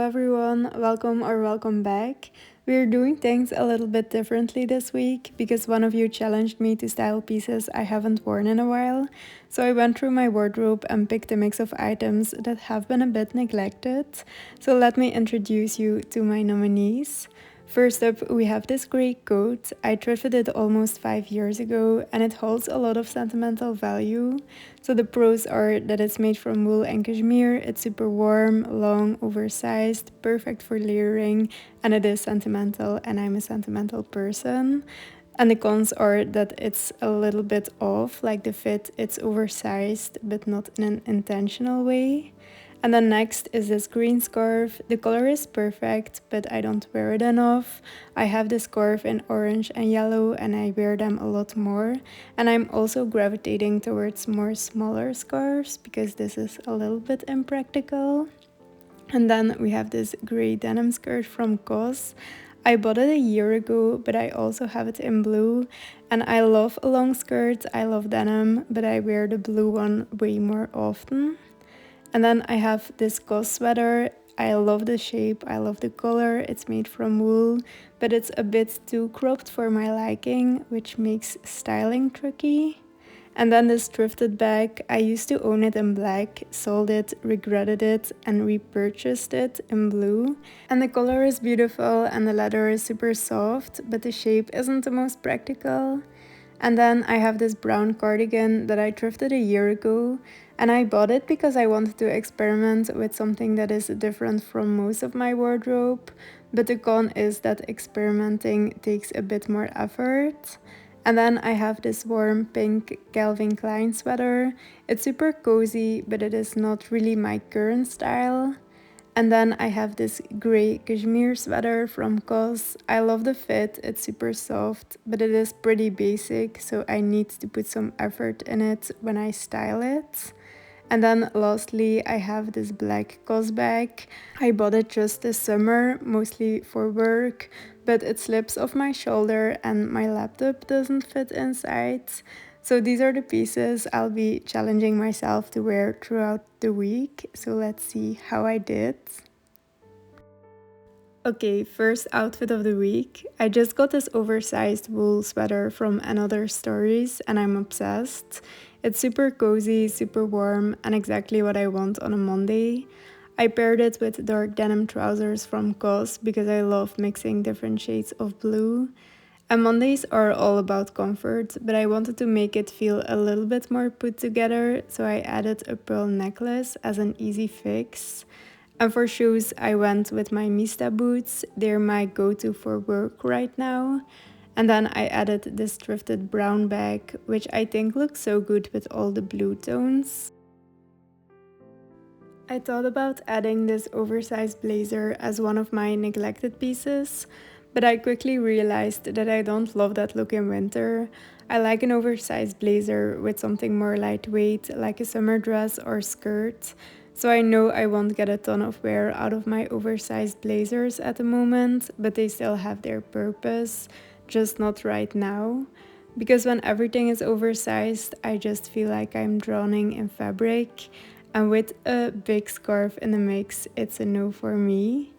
everyone, welcome back. We're doing things a little bit differently this week because one of you challenged me to style pieces I haven't worn in a while. So I went through my wardrobe and picked a mix of items that have been a bit neglected. So let me introduce you to my nominees. First up, we have this grey coat. I thrifted it almost 5 years ago and it holds a lot of sentimental value. So the pros are that it's made from wool and cashmere, it's super warm, long, oversized, perfect for layering, and it is sentimental, and I'm a sentimental person. And the cons are that it's a little bit off, like the fit, it's oversized, but not in an intentional way. And then next is this green scarf. The color is perfect, but I don't wear it enough. I have this scarf in orange and yellow and I wear them a lot more. And I'm also gravitating towards more smaller scarves because this is a little bit impractical. And then we have this grey denim skirt from COS. I bought it a year ago, but I also have it in blue. And I love a long skirt, I love denim, but I wear the blue one way more often. And then I have this COS sweater. I love the shape, I love the color, it's made from wool, but it's a bit too cropped for my liking, which makes styling tricky. And then this thrifted bag, I used to own it in black, sold it, regretted it, and repurchased it in blue. And the color is beautiful and the leather is super soft, but the shape isn't the most practical. And then I have this brown cardigan that I thrifted a year ago, and I bought it because I wanted to experiment with something that is different from most of my wardrobe, but the con is that experimenting takes a bit more effort. And then I have this warm pink Calvin Klein sweater. It's super cozy, but it is not really my current style. And then I have this grey cashmere sweater from COS. I love the fit, it's super soft, but it is pretty basic, so I need to put some effort in it when I style it. And then lastly, I have this black COS bag. I bought it just this summer, mostly for work, but it slips off my shoulder and my laptop doesn't fit inside. So these are the pieces I'll be challenging myself to wear throughout the week. So let's see how I did. Okay, first outfit of the week. I just got this oversized wool sweater from Another Stories and I'm obsessed. It's super cozy, super warm, and exactly what I want on a Monday. I paired it with dark denim trousers from COS because I love mixing different shades of blue. And Mondays are all about comfort, but I wanted to make it feel a little bit more put together, so I added a pearl necklace as an easy fix. And for shoes, I went with my Mista boots. They're my go-to for work right now. And then I added this thrifted brown bag, which I think looks so good with all the blue tones. I thought about adding this oversized blazer as one of my neglected pieces, but I quickly realized that I don't love that look in winter. I like an oversized blazer with something more lightweight, like a summer dress or skirt. So I know I won't get a ton of wear out of my oversized blazers at the moment, but they still have their purpose, just not right now. Because when everything is oversized, I just feel like I'm drowning in fabric. And with a big scarf in the mix, it's a no for me.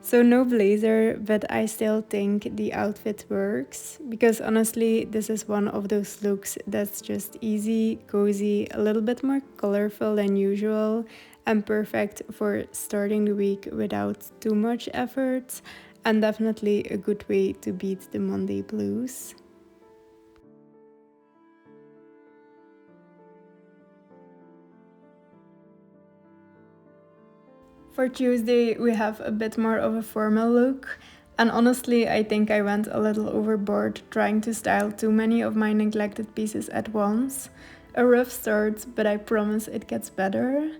So no blazer, but I still think the outfit works. Because honestly, this is one of those looks that's just easy, cozy, a little bit more colorful than usual, and perfect for starting the week without too much effort. And definitely a good way to beat the Monday blues. For Tuesday, we have a bit more of a formal look, and honestly, I think I went a little overboard trying to style too many of my neglected pieces at once. A rough start, but I promise it gets better.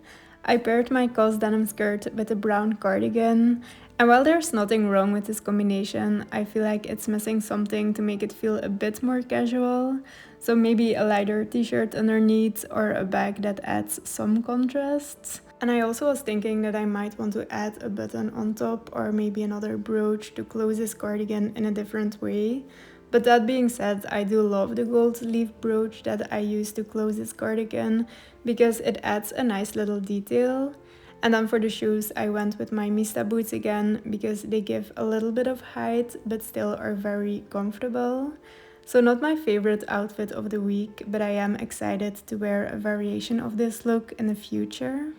I paired my COS denim skirt with a brown cardigan, and while there's nothing wrong with this combination, I feel like it's missing something to make it feel a bit more casual. So maybe a lighter t-shirt underneath or a bag that adds some contrast. And I also was thinking that I might want to add a button on top or maybe another brooch to close this cardigan in a different way. But that being said, I do love the gold leaf brooch that I use to close this cardigan because it adds a nice little detail. And then for the shoes, I went with my Mista boots again because they give a little bit of height but still are very comfortable. So not my favorite outfit of the week, but I am excited to wear a variation of this look in the future.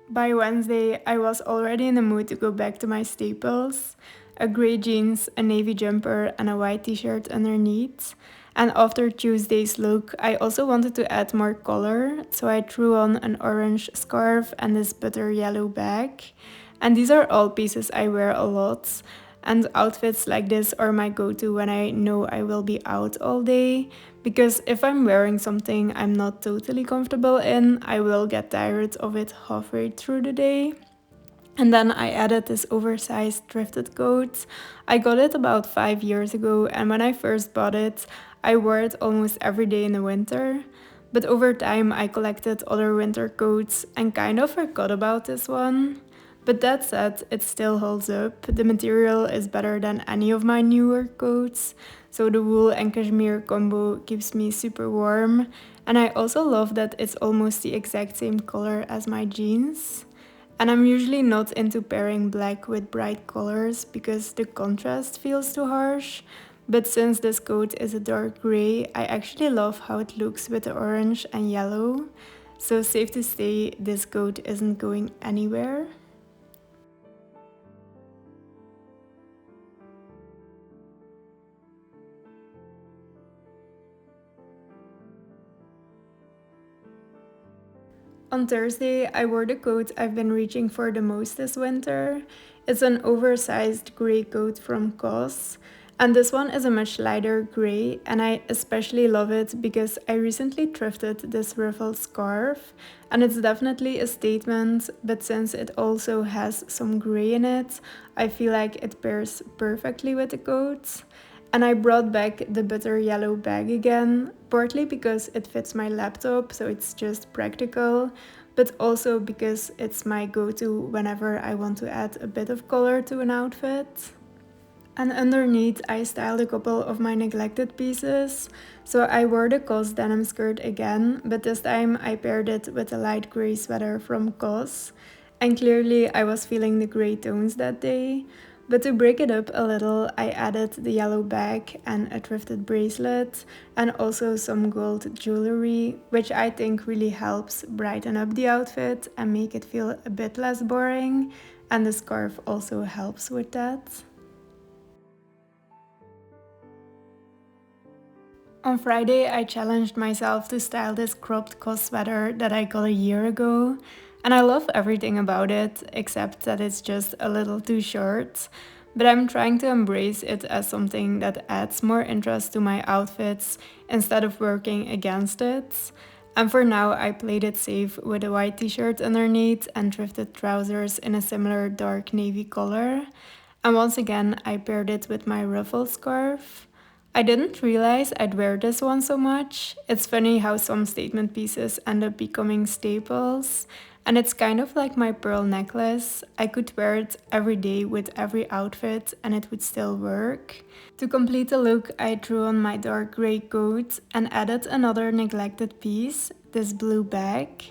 By Wednesday, I was already in the mood to go back to my staples: a grey jeans, a navy jumper, and a white t-shirt underneath. And after Tuesday's look, I also wanted to add more color, so I threw on an orange scarf and this butter yellow bag. And these are all pieces I wear a lot. And outfits like this are my go-to when I know I will be out all day, because if I'm wearing something I'm not totally comfortable in, I will get tired of it halfway through the day. And then I added this oversized thrifted coat. I got it about 5 years ago, and when I first bought it, I wore it almost every day in the winter. But over time, I collected other winter coats and kind of forgot about this one. But that said, it still holds up. The material is better than any of my newer coats, so the wool and cashmere combo keeps me super warm. And I also love that it's almost the exact same color as my jeans. And I'm usually not into pairing black with bright colors because the contrast feels too harsh. But since this coat is a dark grey, I actually love how it looks with the orange and yellow. So safe to say, this coat isn't going anywhere. On Thursday, I wore the coat I've been reaching for the most this winter. It's an oversized grey coat from COS, and this one is a much lighter grey, and I especially love it because I recently thrifted this ruffled scarf, and it's definitely a statement, but since it also has some grey in it, I feel like it pairs perfectly with the coat. And I brought back the butter yellow bag again, partly because it fits my laptop, so it's just practical, but also because it's my go-to whenever I want to add a bit of color to an outfit. And underneath, I styled a couple of my neglected pieces. So I wore the COS denim skirt again, but this time I paired it with a light grey sweater from COS. And clearly I was feeling the grey tones that day. But to break it up a little, I added the yellow bag and a thrifted bracelet, and also some gold jewelry, which I think really helps brighten up the outfit and make it feel a bit less boring. And the scarf also helps with that. On Friday, I challenged myself to style this cropped COS sweater that I got a year ago, and I love everything about it, except that it's just a little too short. But I'm trying to embrace it as something that adds more interest to my outfits instead of working against it. And for now, I played it safe with a white t-shirt underneath and thrifted trousers in a similar dark navy color. And once again, I paired it with my ruffled scarf. I didn't realize I'd wear this one so much. It's funny how some statement pieces end up becoming staples. And it's kind of like my pearl necklace. I could wear it every day with every outfit and it would still work. To complete the look, I threw on my dark grey coat and added another neglected piece, this blue bag.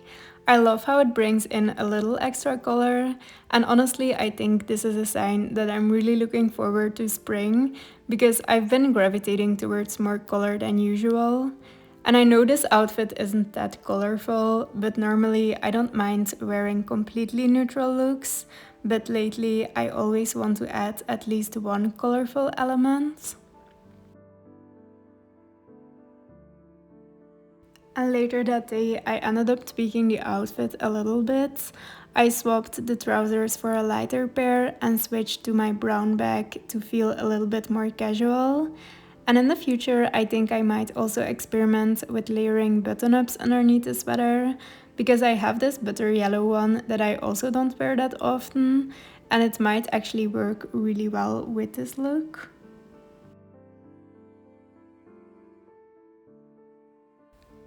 I love how it brings in a little extra color, and honestly I think this is a sign that I'm really looking forward to spring because I've been gravitating towards more color than usual. And I know this outfit isn't that colorful, but normally I don't mind wearing completely neutral looks, but lately I always want to add at least one colorful element. And later that day, I ended up tweaking the outfit a little bit. I swapped the trousers for a lighter pair and switched to my brown bag to feel a little bit more casual. And in the future, I think I might also experiment with layering button-ups underneath the sweater, because I have this butter yellow one that I also don't wear that often, and it might actually work really well with this look.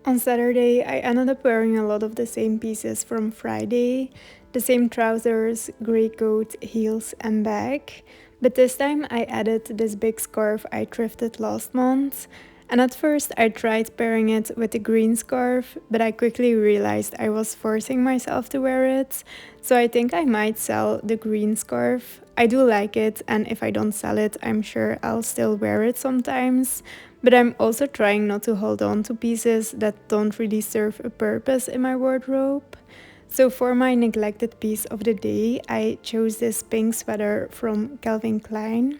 On Saturday, I ended up wearing a lot of the same pieces from Friday, the same trousers, grey coat, heels and bag. But this time I added this big scarf I thrifted last month. And at first I tried pairing it with the green scarf, but I quickly realized I was forcing myself to wear it. So I think I might sell the green scarf. I do like it, and if I don't sell it, I'm sure I'll still wear it sometimes. But I'm also trying not to hold on to pieces that don't really serve a purpose in my wardrobe. So for my neglected piece of the day, I chose this pink sweater from Calvin Klein.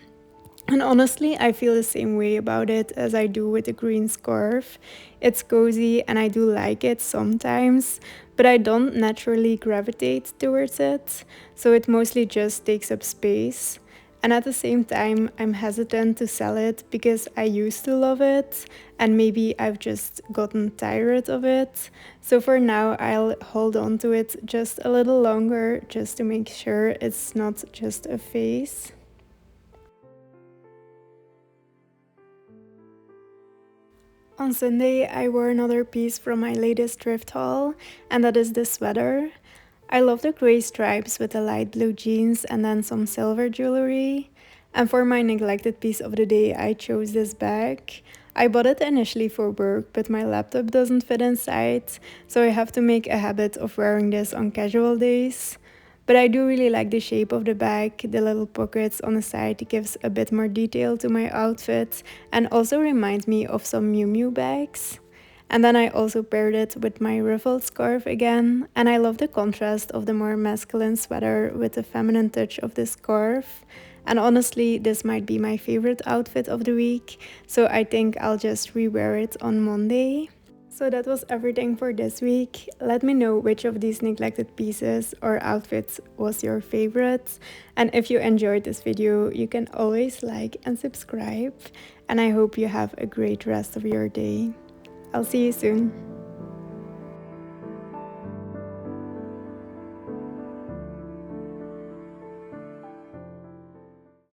And honestly, I feel the same way about it as I do with the green scarf. It's cozy and I do like it sometimes, but I don't naturally gravitate towards it, so it mostly just takes up space. And at the same time, I'm hesitant to sell it because I used to love it and maybe I've just gotten tired of it. So for now, I'll hold on to it just a little longer just to make sure it's not just a phase. On Sunday, I wore another piece from my latest thrift haul, and that is this sweater. I love the gray stripes with the light blue jeans and then some silver jewelry. And for my neglected piece of the day, I chose this bag. I bought it initially for work, but my laptop doesn't fit inside, so I have to make a habit of wearing this on casual days. But I do really like the shape of the bag. The little pockets on the side gives a bit more detail to my outfit and also reminds me of some Miu Miu bags. And then I also paired it with my ruffled scarf again, and I love the contrast of the more masculine sweater with the feminine touch of the scarf. And honestly, this might be my favorite outfit of the week, so I think I'll just rewear it on Monday. So that was everything for this week. Let me know which of these neglected pieces or outfits was your favorite. And if you enjoyed this video, you can always like and subscribe. And I hope you have a great rest of your day. I'll see you soon.